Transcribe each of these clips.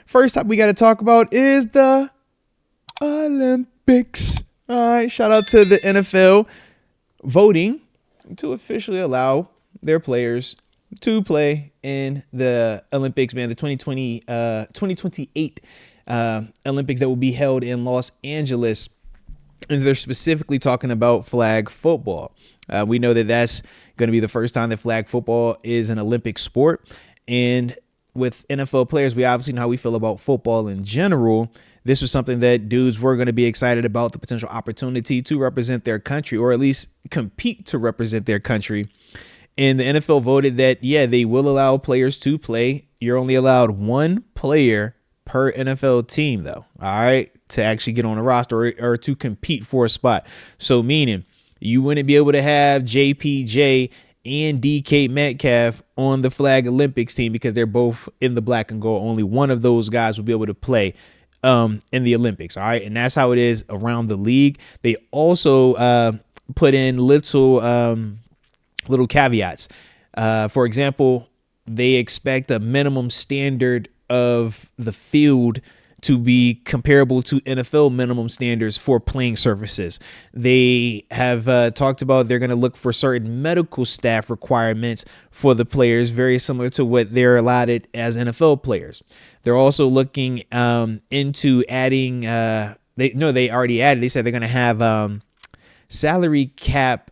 First up we got to talk about is the Olympics. All right, shout out to the NFL voting to officially allow their players to play in the Olympics, man. The 2028 Olympics that will be held in Los Angeles. And they're specifically talking about flag football. We know that that's going to be the first time that flag football is an Olympic sport. And with NFL players, we obviously know how we feel about football in general. This was something that dudes were going to be excited about, the potential opportunity to represent their country, or at least compete to represent their country. And the NFL voted that, yeah, they will allow players to play. You're only allowed one player per NFL team, though. All right, to actually get on a roster or to compete for a spot. So meaning you wouldn't be able to have JPJ and DK Metcalf on the flag Olympics team because they're both in the black and gold. Only one of those guys will be able to play in the Olympics. All right. And that's how it is around the league. They also put in little caveats. For example, they expect a minimum standard of the field to be comparable to NFL minimum standards for playing surfaces. They have talked about they're going to look for certain medical staff requirements for the players, very similar to what they're allotted as NFL players. They're also looking into adding, they already added, they said they're going to have salary cap,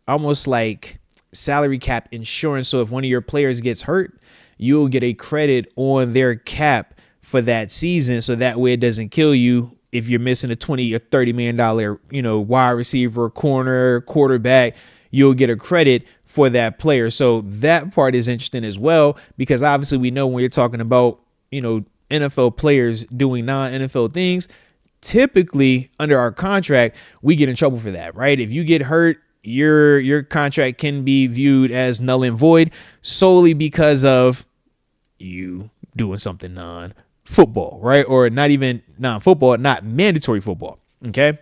almost like salary cap insurance. So if one of your players gets hurt, you'll get a credit on their cap for that season, so that way it doesn't kill you if you're missing a $20 or $30 million, wide receiver, corner, quarterback. You'll get a credit for that player. So that part is interesting as well, because obviously we know when you're talking about, NFL players doing non-NFL things, typically under our contract, we get in trouble for that, right? If you get hurt, your contract can be viewed as null and void solely because of you doing something non-football, right? Or not even non-football, not mandatory football. Okay.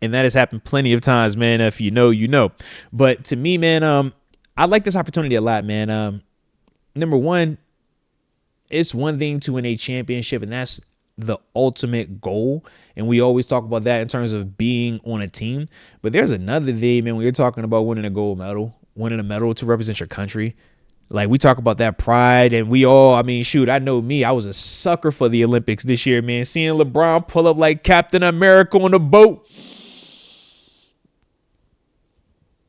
And that has happened plenty of times, man. If you know, you know. But to me, man, I like this opportunity a lot, man. Number one, it's one thing to win a championship, and that's the ultimate goal. And we always talk about that in terms of being on a team. But there's another thing, man, when you're talking about winning a gold medal, winning a medal to represent your country. Like, we talk about that pride, and I know me. I was a sucker for the Olympics this year, man. Seeing LeBron pull up like Captain America on a boat.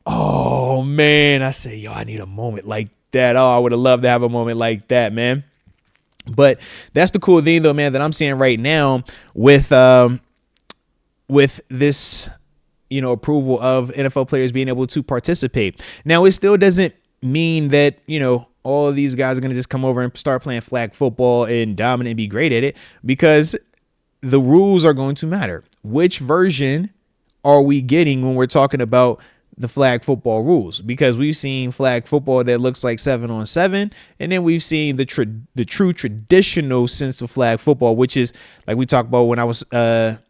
Oh, man. I say, I need a moment like that. Oh, I would have loved to have a moment like that, man. But that's the cool thing, though, man, that I'm seeing right now with this, approval of NFL players being able to participate. Now, it still doesn't mean that, all of these guys are going to just come over and start playing flag football and dominate and be great at it, because the rules are going to matter. Which version are we getting when we're talking about the flag football rules? Because we've seen flag football that looks like 7-on-7, and then we've seen the true traditional sense of flag football, which is like we talked about when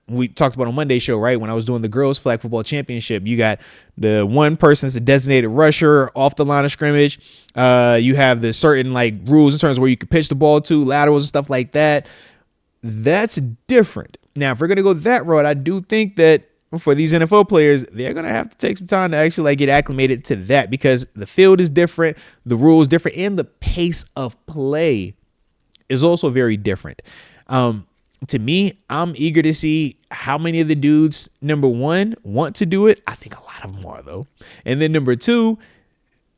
we talked about on Monday's show, right? When I was doing the girls flag football championship, you got the one person that's a designated rusher off the line of scrimmage. You have the certain rules in terms of where you can pitch the ball to, laterals and stuff like that. That's different. Now, if we're going to go that route, I do think that for these NFL players, they're going to have to take some time to actually get acclimated to that, because the field is different, the rules different, and the pace of play is also very different. To me, I'm eager to see how many of the dudes, number one, want to do it. I think a lot of them are, though. And then number two,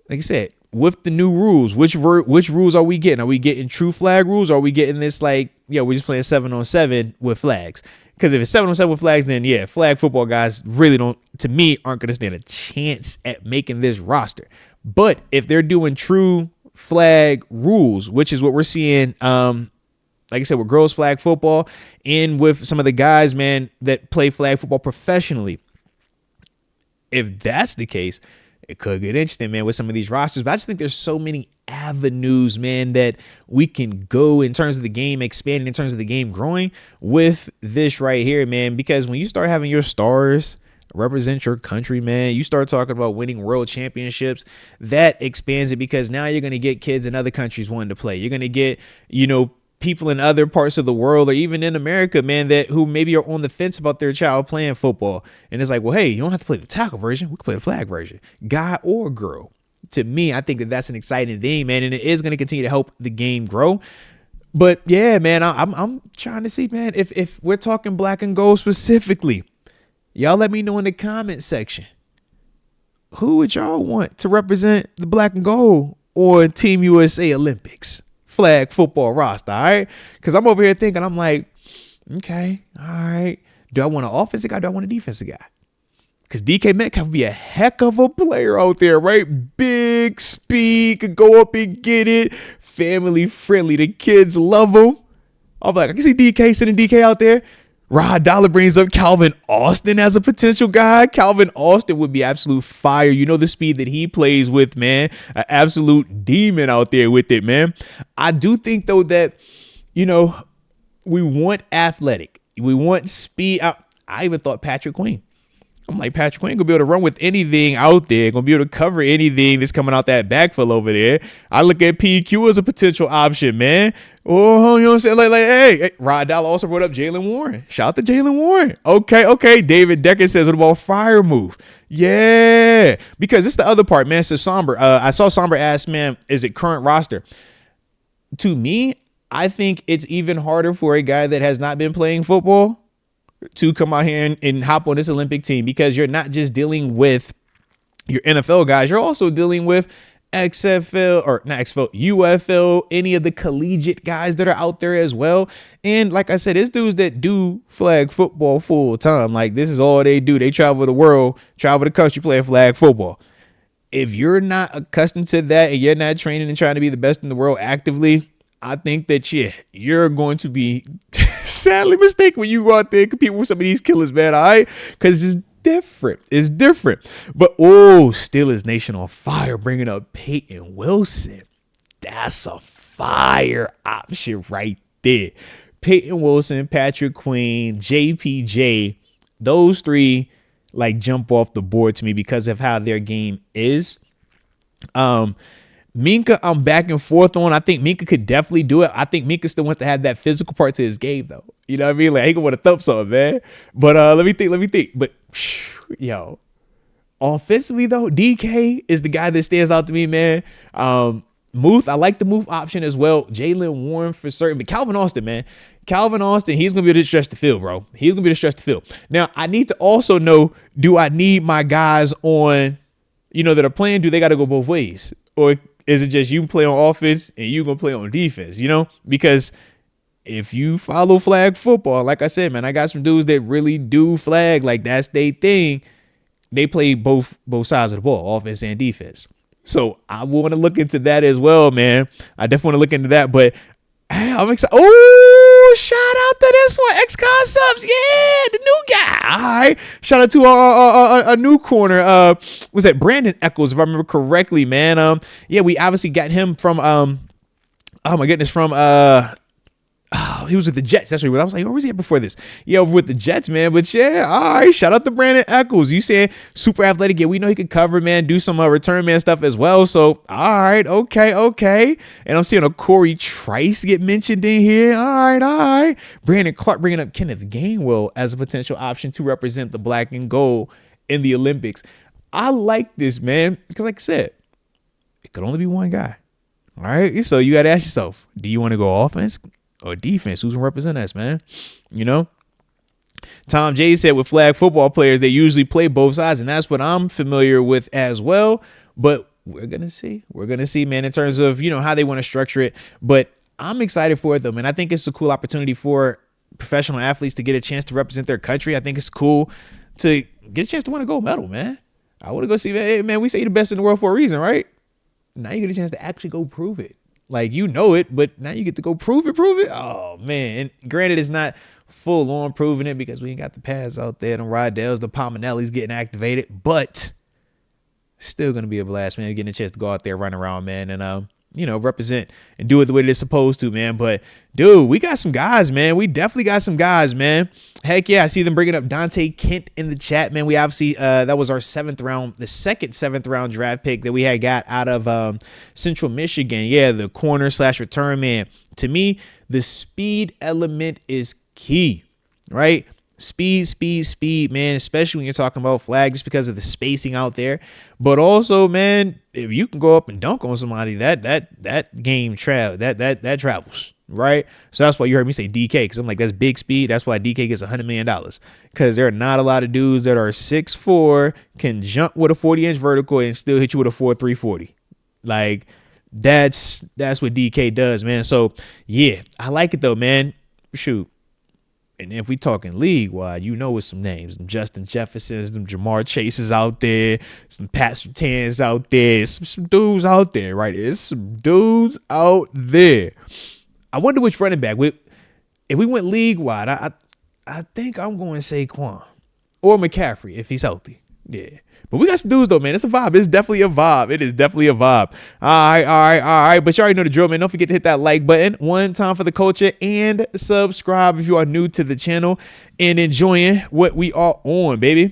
like I said, with the new rules, which rules are we getting? Are we getting true flag rules? Or are we getting this we're just playing 7-on-7 with flags? Because if it's 7-on-7 with flags, then yeah, flag football guys really aren't going to stand a chance at making this roster. But if they're doing true flag rules, which is what we're seeing, like I said, with girls flag football and with some of the guys, man, that play flag football professionally, if that's the case, it could get interesting, man, with some of these rosters. But I just think there's so many avenues, man, that we can go in terms of the game expanding, in terms of the game growing with this right here, man. Because when you start having your stars represent your country, man, you start talking about winning world championships, that expands it, because now you're going to get kids in other countries wanting to play. You're going to get, people in other parts of the world or even in America, man, that who maybe are on the fence about their child playing football. And it's like, well, hey, you don't have to play the tackle version. We can play the flag version, guy or girl. To me, I think that that's an exciting thing, man. And it is going to continue to help the game grow. But yeah, man, I'm trying to see, man, if we're talking black and gold specifically, y'all let me know in the comment section. Who would y'all want to represent the black and gold or Team USA Olympics flag football roster? All right. Because I'm over here thinking, I'm like, okay, all right. Do I want an offensive guy? Do I want a defensive guy? Because DK Metcalf would be a heck of a player out there, right? Big speed, could go up and get it. Family friendly. The kids love him. I'm like, I can see DK sending DK out there. Rod Dollar brings up Calvin Austin as a potential guy. Calvin Austin would be absolute fire. You know the speed that he plays with, man. An absolute demon out there with it, man. I do think, though, that, you know, we want athletic. We want speed. I even thought Patrick Queen. I'm like, Patrick Queen gonna be able to run with anything out there, gonna be able to cover anything that's coming out that backfield over there. I look at PQ as a potential option, man. Oh, you know what I'm saying? Like, hey, Rod Dollar also brought up Jalen Warren. Shout out to Jalen Warren. Okay. David Decker says, what about fire move? Yeah, because it's the other part, man. So Somber, I saw Somber ask, man, is it current roster? To me, I think it's even harder for a guy that has not been playing football to come out here and hop on this Olympic team, because you're not just dealing with your NFL guys, you're also dealing with XFL or not XFL, UFL, any of the collegiate guys that are out there as well. And like I said, it's dudes that do flag football full time. Like, this is all they do. They travel the world, travel the country, play flag football. If you're not accustomed to that and you're not training and trying to be the best in the world actively, I think that, yeah, you're going to be sadly mistaken when you go out there and compete with some of these killers, man. All right. Because it's different. It's different. But, Steelers Nation on fire, bringing up Peyton Wilson. That's a fire option right there. Peyton Wilson, Patrick Queen, JPJ, those three like jump off the board to me because of how their game is. Minka, I'm back and forth on. I think Minka could definitely do it. I think Minka still wants to have that physical part to his game, though. You know what I mean? Like, he could want to thump something, man. But let me think. But, yo, offensively, though, DK is the guy that stands out to me, man. Muth, I like the Muth option as well. Jalen Warren for certain. But Calvin Austin, man. Calvin Austin, he's going to be able to stretch the field, bro. He's going to be able to stretch the field. Now, I need to also know, do I need my guys on, that are playing? Do they got to go both ways? Or is it just you play on offense and you going to play on defense, Because if you follow flag football, like I said, man, I got some dudes that really do flag. Like, that's their thing. They play both sides of the ball, offense and defense. So I want to look into that as well, man. I definitely want to look into that. But hey, I'm excited. Oh, shout out to this one. X-Con subs. Yeah, the new guy. All right. Shout out to a new corner. Was that Brandon Echols, if I remember correctly, man? Yeah, we obviously got him from oh my goodness, from he was with the Jets. That's what he was. I was like, where was he at before this? Yeah, over with the Jets, man. But yeah, all right. Shout out to Brandon Echols. You saying super athletic? Yeah, we know he could cover, man. Do some return man stuff as well. So, all right, okay. And I'm seeing a Corey Trice get mentioned in here. All right. Brandon Clark bringing up Kenneth Gainwell as a potential option to represent the black and gold in the Olympics. I like this, man, because like I said, it could only be one guy. All right, so you got to ask yourself, do you want to go offense or defense? Who's going to represent us, man? Tom J said with flag football players, they usually play both sides, and that's what I'm familiar with as well. But we're going to see. We're going to see, man, in terms of, how they want to structure it. But I'm excited for it, though, man. I think it's a cool opportunity for professional athletes to get a chance to represent their country. I think it's cool to get a chance to win a gold medal, man. I want to go see, hey, man, we say you're the best in the world for a reason, right? Now you get a chance to actually go prove it. Like, it, but now you get to go prove it. Oh, man. And granted, it's not full on proving it because we ain't got the pads out there. The Rydell's, the Pominelli's getting activated, but still going to be a blast, man. Getting a chance to go out there, run around, man. And represent and do it the way they're supposed to, man. But dude, we got some guys, man. We definitely got some guys, man. Heck yeah, I see them bringing up Dante Kent in the chat, man. We obviously that was our the second seventh round draft pick that we had got out of Central Michigan. Yeah, the corner / return man. To me, the speed element is key, right? Speed, man, especially when you're talking about flag, just because of the spacing out there. But also, man, if you can go up and dunk on somebody, that game that travels, right? So that's why you heard me say DK, because I'm like, that's big speed. That's why DK gets $100 million, because there are not a lot of dudes that are 6'4", can jump with a 40-inch vertical and still hit you with a 4.3 40. Like, that's what DK does, man. So yeah, I like it though, man. Shoot. And if we talking league-wide, it's some names. Some Justin Jeffersons, some Jamar Chases out there, some Pat Surtains out there, some dudes out there, right? It's some dudes out there. I wonder which running back. If we went league-wide, I think I'm going Saquon or McCaffrey if he's healthy. Yeah. But we got some dudes, though, man. It's a vibe. It's definitely a vibe. It is definitely a vibe. All right. But you already know the drill, man. Don't forget to hit that like button one time for the culture and subscribe if you are new to the channel and enjoying what we are on, baby.